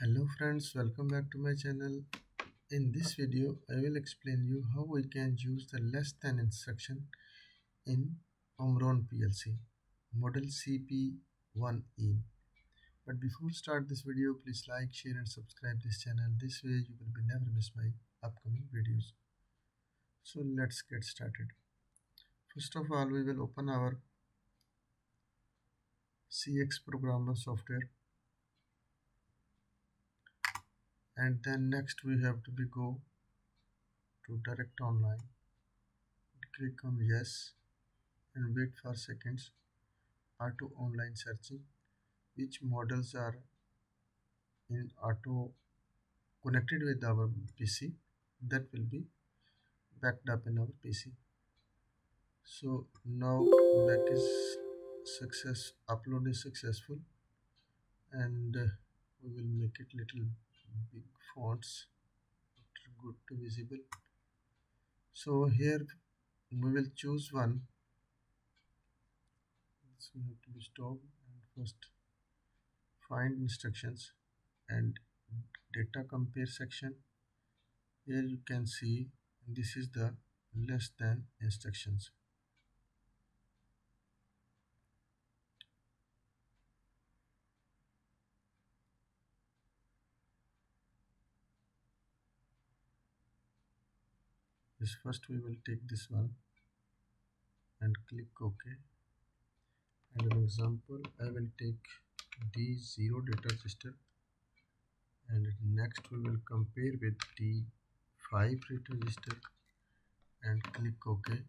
Hello friends, welcome back to my channel. In this video, I will explain you how we can use the less than instruction in Omron PLC model CP1E. But before start this video, please like, share and subscribe this channel. This way you will be never miss my upcoming videos. So let's get started. First of all, we will open our CX programmer software, and then next we have to go to direct online. Click on yes and wait for seconds. Auto online searching which models are in auto connected with our PC, that will be backed up in our PC. So now back is success, upload is successful, and we will make it little big fonts, good to visible. So here we will choose one. So we have to be stopped and first find instructions and data compare section. Here you can see this is the less than instructions. This first we will take this one and click OK. And an example, I will take D0 data register, and next we will compare with D5 data register and click OK.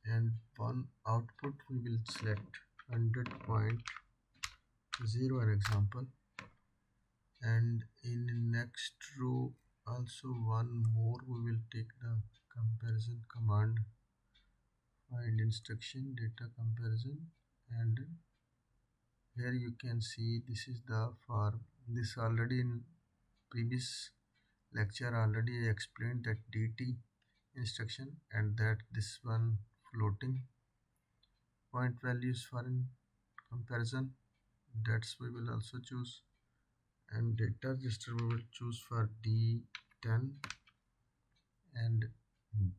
And one output we will select 100.0 an example, and in next row also one more we will take the comparison command, find instruction data comparison, and here you can see this is the for this already in previous lecture already I explained that DT instruction, and that this one floating point values for in comparison, that's we will also choose, and data register we will choose for D10 and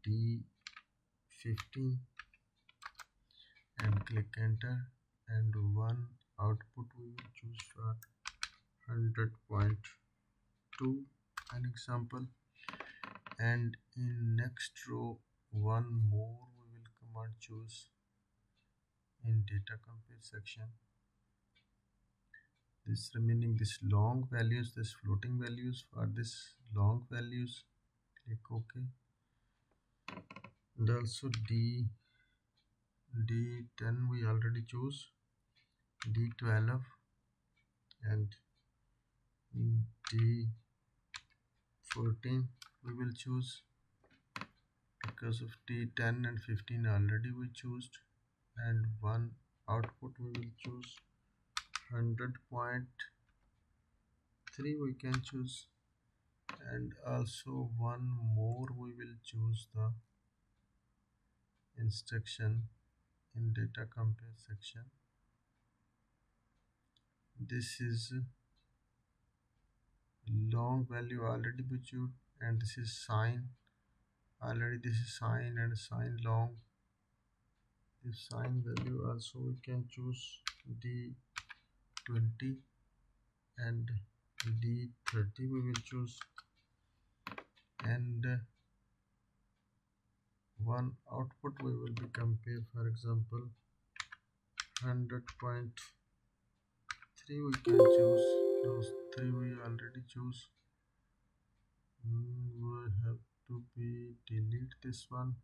D15 and click enter, and one output we will choose for 100.2 an example, and in next row one more we will command choose in data compare section. This remaining this long values, this floating values, for this long values click OK, and also D10 we already choose, D12 and D14 we will choose, because of D10 and 15 already we choose, and one output we will choose 100.3 we can choose, and also one more we will choose the instruction in data compare section. This is long value already we choose, and this is sine already, this is sine and sine long. This sine value also we can choose D20 and D30 we will choose, and one output we will be compare, for example 100.3 we can choose, those three we already choose. We have to be delete this one,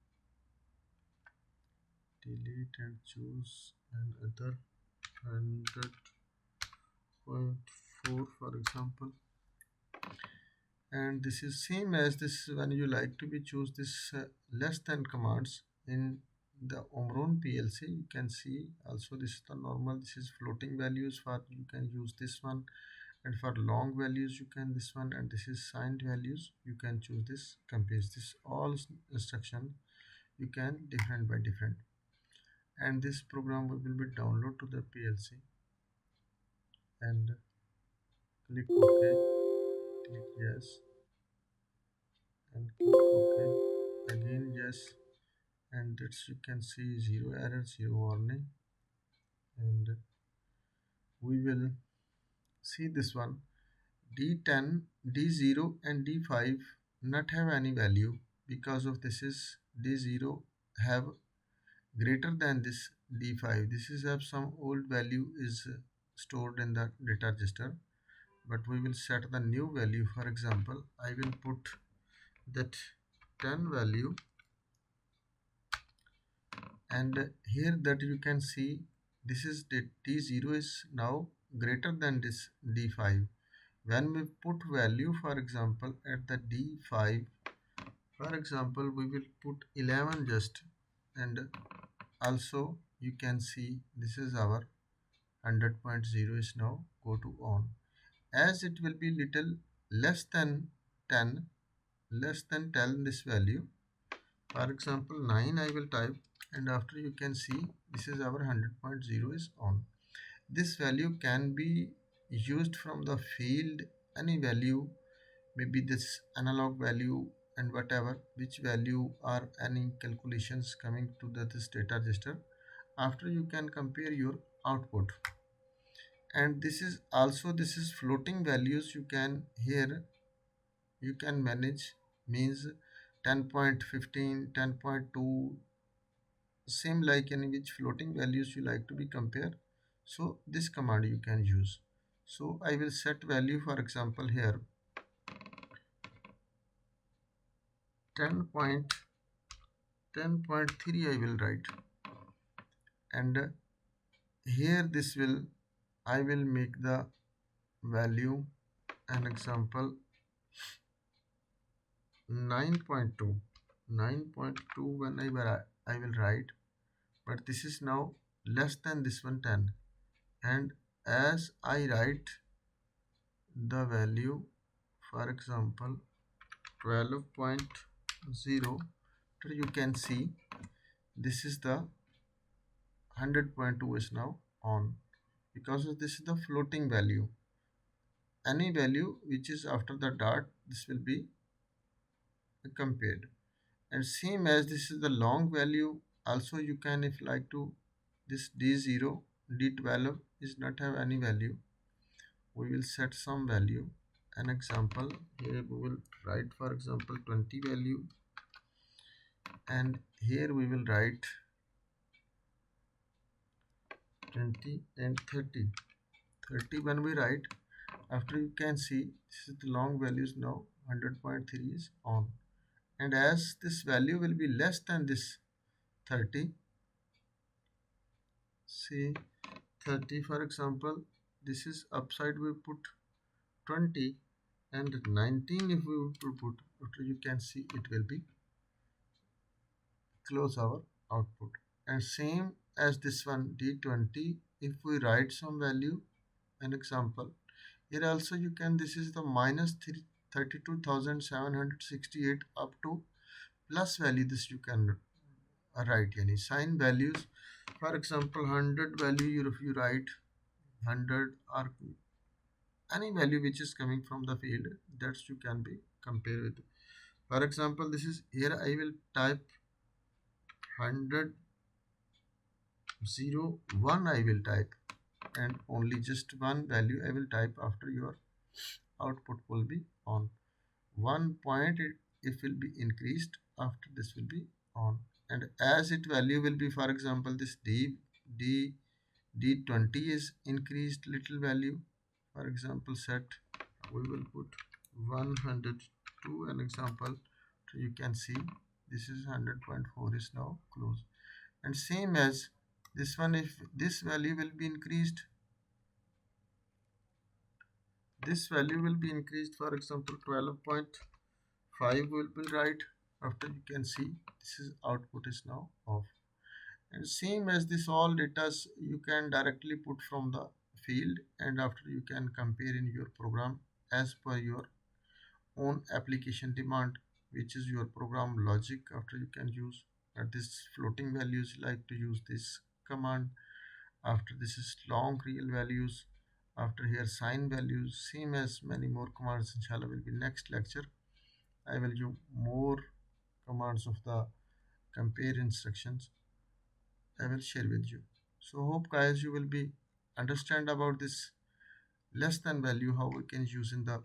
delete and choose another 100.4 for example, and this is same as this when you like to be choose this less than commands in the Omron PLC. You can see also this is the normal, this is floating values, for you can use this one, and for long values you can this one, and this is signed values you can choose this compare. This all instruction you can different by different, and this program will be download to the PLC and click OK. click yes and click ok, again yes, and that's you can see zero error, zero warning. And we will see this one, d10, d0 and d5 not have any value, because of this is d0 have greater than this d5. This is have some old value is stored in the data register, but we will set the new value. For example, I will put that 10 value, and here that you can see this is the d0 is now greater than this d5. When we put value, for example, at the d5, for example, we will put 11 just, and also you can see this is our 100.0 is now go to on. As it will be little less than 10, less than 10 this value, for example 9 I will type, and after you can see this is our 100.0 is on. This value can be used from the field, any value, maybe this analog value and whatever, which value or any calculations coming to this data register. After you can compare your output, and this is also this is floating values. You can here you can manage, means 10.15, 10.2, same like in which floating values you like to be compared. So this command you can use. So I will set value, for example here 10.3 I will write, and here this will I will make the value an example 9.2, 9.2 whenever I will write, but this is now less than this one 10, and as I write the value, for example 12.0, you can see this is the 100.2 is now on, because of this is the floating value. Any value which is after the dot, this will be compared. And same as this is the long value, also you can, if like to, this d0, d12 is not have any value, we will set some value. An example here we will write, for example 20 value, and here we will write 20 and 30. 30 when we write, after you can see this is the long values now 100.3 is on, and as this value will be less than this 30, say 30 for example, this is upside we put 20, and 19 if we would to put, after you can see it will be close our output. And same as this one d20, if we write some value, an example here also you can, this is the minus 32,768 up to plus value, this you can write any sign values. For example 100 value, if you write 100 or any value which is coming from the field, that you can be compare with. For example this is here I will type 100 0 1 I will type, and only just one value I will type, after your output will be on. 1 point it will be increased, after this will be on, and as it value will be, for example this d d20 is increased little value, for example set we will put 102, an example, so you can see this is 100.4 is now close. And same as this one, if this value will be increased, this value will be increased, for example 12.5 will be right, after you can see this is output is now off. And same as this all data you can directly put from the field, and after you can compare in your program as per your own application demand, which is your program logic. After you can use at this floating values, like to use this command. After this is long real values, After here sign values, same as many more commands inshallah will be next lecture. I will give more commands of the compare instructions I will share with you. So hope guys you will be understand about this less than value how we can use in the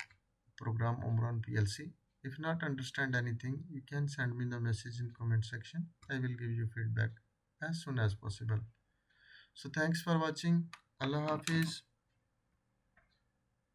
program Omron PLC. If not understand anything, you can send me the message in comment section. I will give you feedback as soon as possible. So thanks for watching. Allah Hafiz.